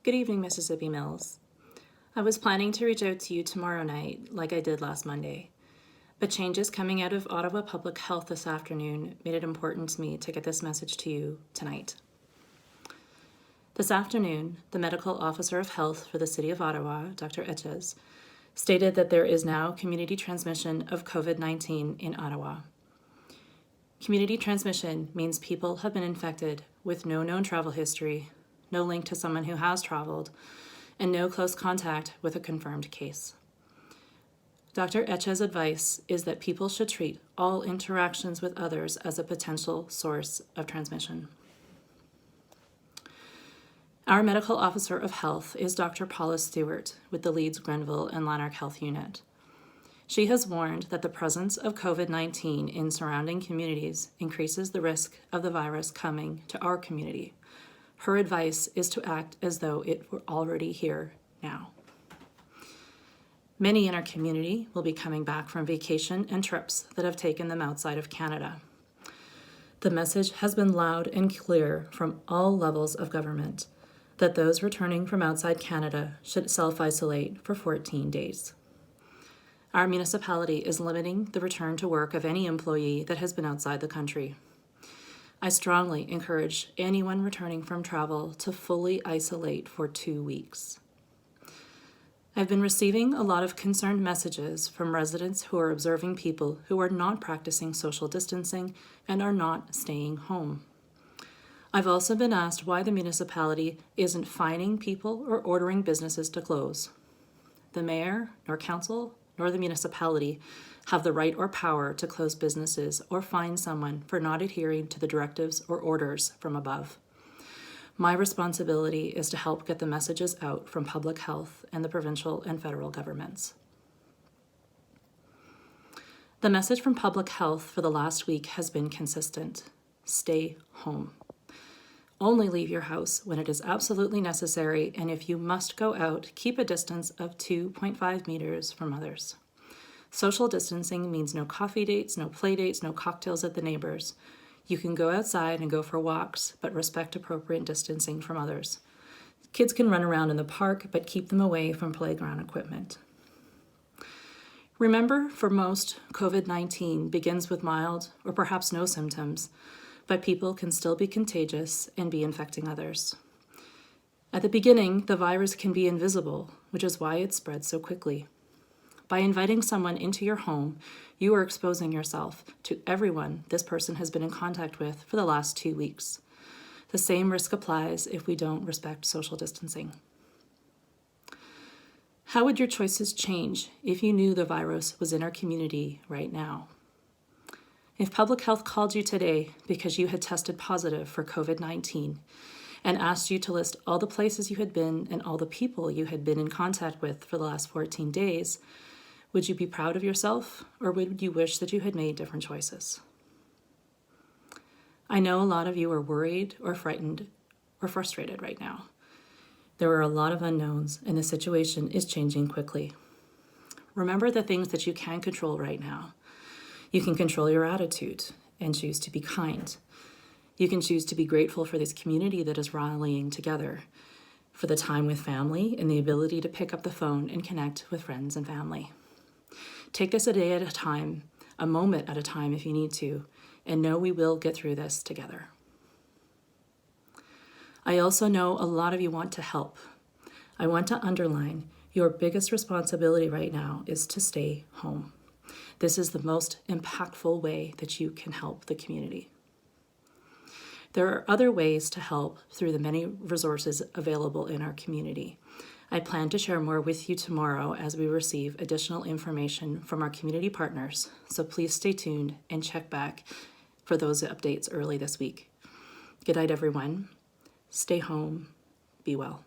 Good evening, Mississippi Mills. I was planning to reach out to you tomorrow night like I did last Monday, but changes coming out of Ottawa Public Health this afternoon made it important to me to get this message to you tonight. This afternoon, the Medical Officer of Health for the City of Ottawa, Dr. Etches, stated that there is now community transmission of COVID-19 in Ottawa. Community transmission means people have been infected with no known travel history, no link to someone who has traveled, and no close contact with a confirmed case. Dr. Etche's advice is that people should treat all interactions with others as a potential source of transmission. Our Medical Officer of Health is Dr. Paula Stewart with the Leeds, Grenville, and Lanark Health Unit. She has warned that the presence of COVID-19 in surrounding communities increases the risk of the virus coming to our community. Her advice is to act as though it were already here now. Many in our community will be coming back from vacation and trips that have taken them outside of Canada. The message has been loud and clear from all levels of government that those returning from outside Canada should self-isolate for 14 days. Our municipality is limiting the return to work of any employee that has been outside the country. I strongly encourage anyone returning from travel to fully isolate for 2 weeks. I've been receiving a lot of concerned messages from residents who are observing people who are not practicing social distancing and are not staying home. I've also been asked why the municipality isn't fining people or ordering businesses to close. The mayor, nor council, nor the municipality have the right or power to close businesses or fine someone for not adhering to the directives or orders from above. My responsibility is to help get the messages out from public health and the provincial and federal governments. The message from public health for the last week has been consistent. Stay home. Only leave your house when it is absolutely necessary, and if you must go out, keep a distance of 2.5 meters from others. Social distancing means no coffee dates, no play dates, no cocktails at the neighbors. You can go outside and go for walks, but respect appropriate distancing from others. Kids can run around in the park, but keep them away from playground equipment. Remember, for most, COVID-19 begins with mild or perhaps no symptoms, but people can still be contagious and be infecting others. At the beginning, the virus can be invisible, which is why it spreads so quickly. By inviting someone into your home, you are exposing yourself to everyone this person has been in contact with for the last 2 weeks. The same risk applies if we don't respect social distancing. How would your choices change if you knew the virus was in our community right now? If public health called you today because you had tested positive for COVID-19 and asked you to list all the places you had been and all the people you had been in contact with for the last 14 days, would you be proud of yourself, or would you wish that you had made different choices? I know a lot of you are worried or frightened or frustrated right now. There are a lot of unknowns, and the situation is changing quickly. Remember the things that you can control right now. You can control your attitude and choose to be kind. You can choose to be grateful for this community that is rallying together, for the time with family and the ability to pick up the phone and connect with friends and family. Take this a day at a time, a moment at a time if you need to, and know we will get through this together. I also know a lot of you want to help. I want to underline your biggest responsibility right now is to stay home. This is the most impactful way that you can help the community. There are other ways to help through the many resources available in our community. I plan to share more with you tomorrow as we receive additional information from our community partners, so please stay tuned and check back for those updates early this week. Good night, everyone. Stay home. Be well.